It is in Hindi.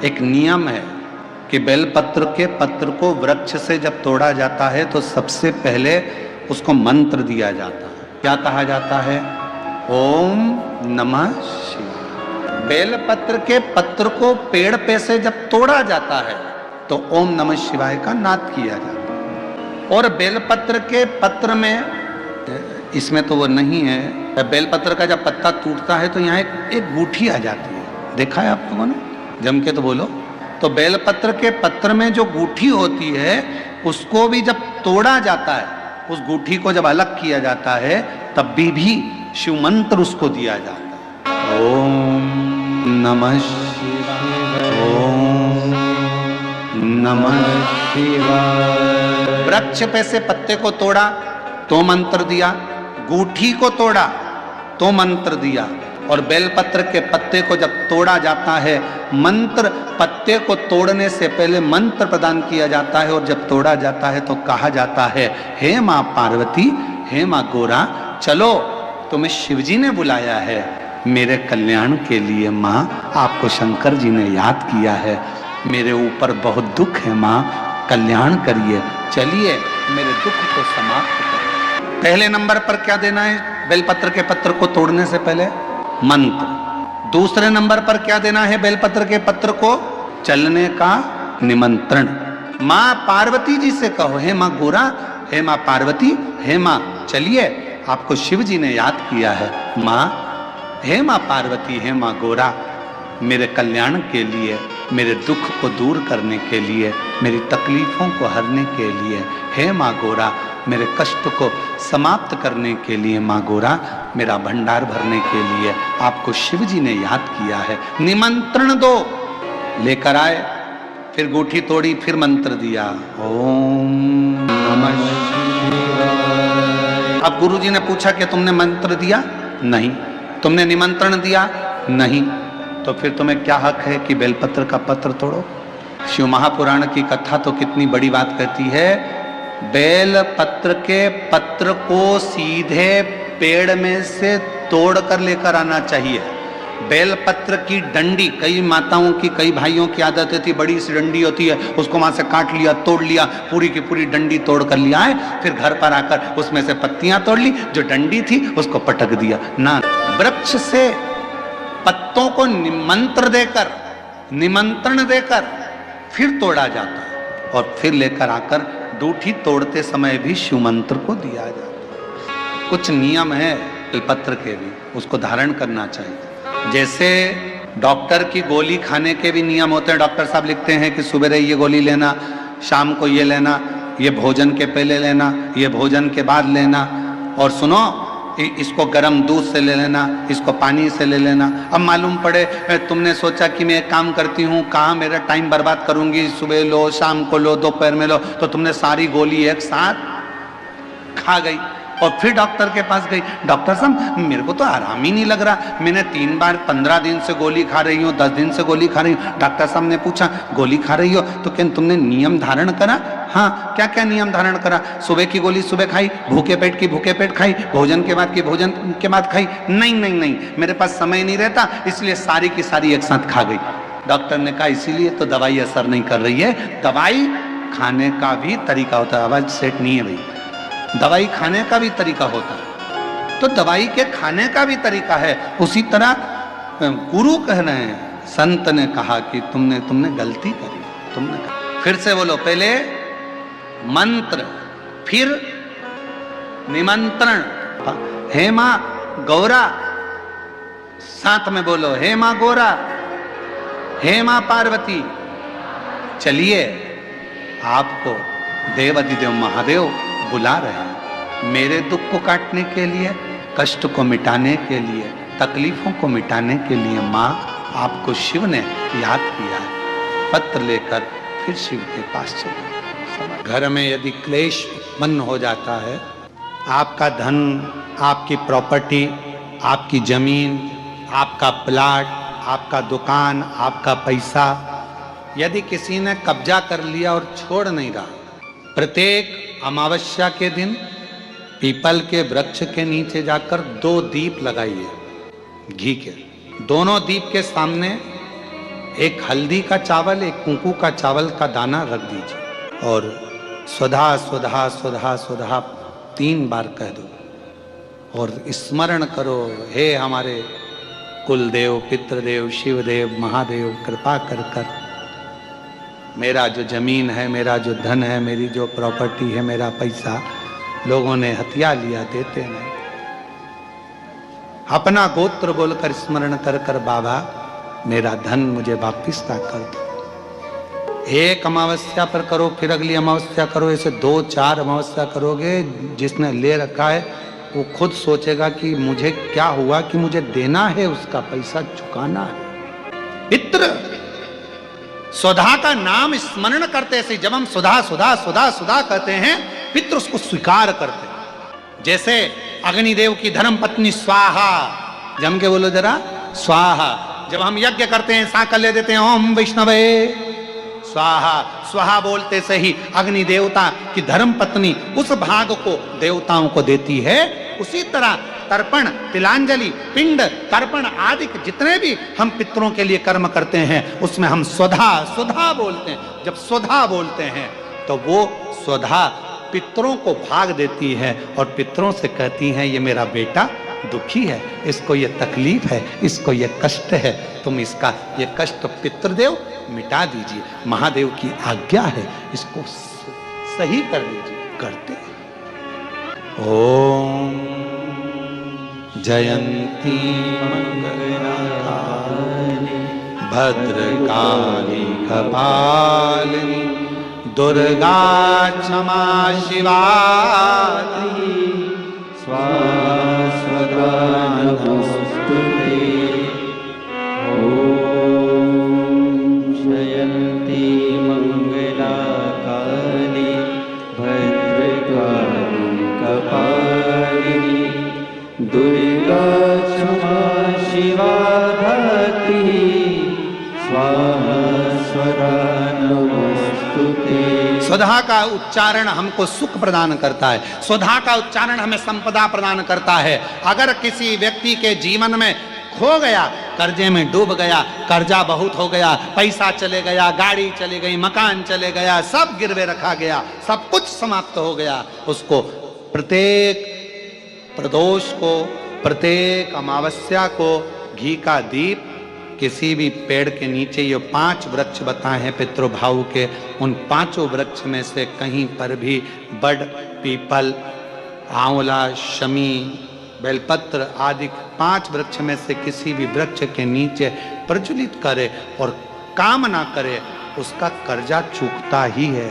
एक नियम है कि बेलपत्र के पत्र को वृक्ष से जब तोड़ा जाता है तो सबसे पहले उसको मंत्र दिया जाता है। क्या कहा जाता है? ओम नमः शिवाय। बेलपत्र के पत्र को पेड़ पे से जब तोड़ा जाता है तो ओम नमः शिवाय का नाद किया जाता है। और बेलपत्र के पत्र में, इसमें तो वो नहीं है, बेलपत्र का जब पत्ता टूटता है तो यहाँ एक गूठी आ जाती है। देखा है आप लोगों ने? जम के तो बोलो। तो बेलपत्र के पत्र में जो गूठी होती है उसको भी जब तोड़ा जाता है, उस गूठी को जब अलग किया जाता है तब भी शिव मंत्र उसको दिया जाता है। ओम नमः शिवाय, ओम नमः शिवाय। वृक्ष पे से पत्ते को तोड़ा तो मंत्र दिया, गूठी को तोड़ा तो मंत्र दिया, और बेलपत्र के पत्ते को जब तोड़ा जाता है, मंत्र पत्ते को तोड़ने से पहले मंत्र प्रदान किया जाता है, और जब तोड़ा जाता है तो कहा जाता है, हे माँ पार्वती, हे माँ गोरा, चलो तुम्हें शिवजी ने बुलाया है मेरे कल्याण के लिए। माँ, आपको शंकर जी ने याद किया है, मेरे ऊपर बहुत दुख है माँ, कल्याण करिए, चलिए मेरे दुख को समाप्त करिए। पहले नंबर पर क्या देना है बेलपत्र के पत्र को तोड़ने से पहले? मंत्र। दूसरे नंबर पर क्या देना है बेलपत्र के पत्र को? चलने का निमंत्रण। माँ पार्वती जी से कहो, हे माँ गोरा, हे माँ पार्वती, हे माँ चलिए, आपको शिव जी ने याद किया है। माँ, हे माँ पार्वती, हे माँ गोरा, मेरे कल्याण के लिए, मेरे दुख को दूर करने के लिए, मेरी तकलीफों को हरने के लिए, हे माँ गोरा, मेरे कष्ट को समाप्त करने के लिए, माँ गोरा, मेरा भंडार भरने के लिए आपको शिव जी ने याद किया है, निमंत्रण दो। लेकर आए, फिर गूठी तोड़ी, फिर मंत्र दिया, ओम नमः शिवाय। अब गुरु जी ने पूछा कि तुमने मंत्र दिया? नहीं। तुमने निमंत्रण दिया? नहीं। तो फिर तुम्हें क्या हक है कि बेलपत्र का पत्र तोड़ो? शिव महापुराण की कथा तो कितनी बड़ी बात कहती है, बेल पत्र के पत्र को सीधे पेड़ में से तोड़ कर लेकर आना चाहिए। बेल पत्र की डंडी, कई माताओं की, कई भाइयों की आदत होती, बड़ी सी डंडी होती है, उसको वहां से काट लिया, तोड़ लिया, पूरी की पूरी डंडी तोड़ कर लिया है, फिर घर पर आकर उसमें से पत्तियां तोड़ ली, जो डंडी थी उसको पटक दिया ना। वृक्ष से पत्तों को निमंत्रण देकर फिर तोड़ा जाता है, और फिर लेकर आकर दूठी तोड़ते समय भी शिव मंत्र को दिया जाता है। कुछ नियम है बेलपत्र के भी, उसको धारण करना चाहिए। जैसे डॉक्टर की गोली खाने के भी नियम होते हैं। डॉक्टर साहब लिखते हैं कि सुबह ये गोली लेना, शाम को ये लेना, ये भोजन के पहले लेना, ये भोजन के बाद लेना, और सुनो इसको गर्म दूध से ले लेना, इसको पानी से ले लेना। अब मालूम पड़े तुमने सोचा कि मैं एक काम करती हूँ, कहाँ मेरा टाइम बर्बाद करूंगी, सुबह लो, शाम को लो, दोपहर में लो, तो तुमने सारी गोली एक साथ खा गई, और फिर डॉक्टर के पास गई, डॉक्टर साहब मेरे को तो आराम ही नहीं लग रहा, मैंने 3 बार 15 दिन से गोली खा रही हूँ, 10 दिन से गोली खा रही हूँ। डॉक्टर साहब ने पूछा गोली खा रही हो तो क्या तुमने नियम धारण करा? हाँ, क्या क्या नियम धारण करा? सुबह की गोली सुबह खाई, भूखे पेट की भूखे पेट खाई, भोजन के बाद की भोजन के बाद खाई? नहीं नहीं नहीं, मेरे पास समय नहीं रहता, इसलिए सारी की सारी एक साथ खा गई। डॉक्टर ने कहा इसीलिए तो दवाई असर नहीं कर रही है, दवाई खाने का भी तरीका होता है। आवाज सेट नहीं है भाई, दवाई खाने का भी तरीका होता है, तो दवाई के खाने का भी तरीका है। उसी तरह गुरु कह रहे हैं, संत ने कहा कि तुमने गलती करी, तुमने कहा। फिर से बोलो, पहले मंत्र, फिर निमंत्रण। हे माँ गौरा, साथ में बोलो, हे माँ गोरा, हे माँ पार्वती, चलिए आपको देवाधिदेव महादेव बुला रहे हैं मेरे दुख को काटने के लिए, कष्ट को मिटाने के लिए, तकलीफों को मिटाने के लिए। माँ, आपको शिव ने याद किया है। पत्र लेकर फिर शिव के पास चले। घर में यदि क्लेश उत्पन्न हो जाता है, आपका धन, आपकी प्रॉपर्टी, आपकी जमीन, आपका प्लाट, आपका दुकान, आपका पैसा, यदि किसी ने कब्जा कर लिया और छोड़ नहीं रहा, प्रत्येक अमावस्या के दिन पीपल के वृक्ष के नीचे जाकर 2 दीप लगाइए घी के। दोनों दीप के सामने एक हल्दी का चावल, एक कुंकू का चावल का दाना रख दीजिए और स्वधा स्वधा स्वधा स्वधा 3 बार कह दो और स्मरण करो, हे हमारे कुलदेव, पितृदेव, शिवदेव, महादेव, कृपा कर कर मेरा जो जमीन है, मेरा जो धन है, मेरी जो प्रॉपर्टी है, मेरा पैसा लोगों ने हथिया लिया, देते नहीं। अपना गोत्र बोलकर स्मरण कर कर बाबा मेरा धन मुझे वापिस ना कर दो। एक अमावस्या पर करो, फिर अगली अमावस्या करो, ऐसे 2-4 अमावस्या करोगे। जिसने ले रखा है वो खुद सोचेगा कि मुझे क्या हुआ कि मुझे देना है, उसका पैसा चुकाना है। पितृ स्वधा का नाम स्मरण करते से जब हम सुधा सुधा सुधा सुधा कहते हैं, पितृ उसको स्वीकार करते हैं। जैसे अग्निदेव की धर्म पत्नी स्वाहा, जम के बोलो जरा, स्वाहा। जब हम यज्ञ करते हैं सांकल्य देते हैं, ओम वैष्णवे स्वाहा, स्वाहा बोलते से ही अग्नि देवता की धर्म पत्नी उस भाग को देवताओं को देती है। उसी तरह तर्पण, तिलांजलि, पिंड, तर्पण आदि जितने भी हम पितरों के लिए कर्म करते हैं उसमें हम स्वधा स्वधा बोलते हैं। जब स्वधा बोलते हैं तो वो स्वधा पितरों को भाग देती है और पितरों से कहती हैं, ये मेरा बेटा दुखी है, इसको ये तकलीफ है, इसको ये कष्ट है, तुम इसका ये कष्ट पितृदेव मिटा दीजिए, महादेव की आज्ञा है, इसको सही कर दीजिए। करते हैं। ओम जयंती मंगलकारिणी भद्रकाली कपालिनी दुर्गा क्षमा शिवा स्वाहा नमोस्तुते। ओम जयंती मंगलकाली भद्रकाली कपालिनी दुर्गा क्षमा शिवा धात्री स्वाहा स्वधा नमोस्तुते। स्वधा का उच्चारण हमको सुख प्रदान करता है, स्वधा का उच्चारण हमें संपदा प्रदान करता है। अगर किसी व्यक्ति के जीवन में खो गया, कर्जे में डूब गया, कर्जा बहुत हो गया, पैसा चले गया, गाड़ी चली गई, मकान चले गया, सब गिरवे रखा गया, सब कुछ समाप्त हो गया, उसको प्रत्येक प्रदोष को, प्रत्येक अमावस्या को घी का दीप किसी भी पेड़ के नीचे, ये 5 वृक्ष बताए हैं पितृभाव के, उन 5 वृक्ष में से कहीं पर भी बड़, पीपल, आंवला, शमी, बेलपत्र आदि 5 वृक्ष में से किसी भी वृक्ष के नीचे प्रज्वलित करे और कामना करे, उसका कर्जा चूकता ही है।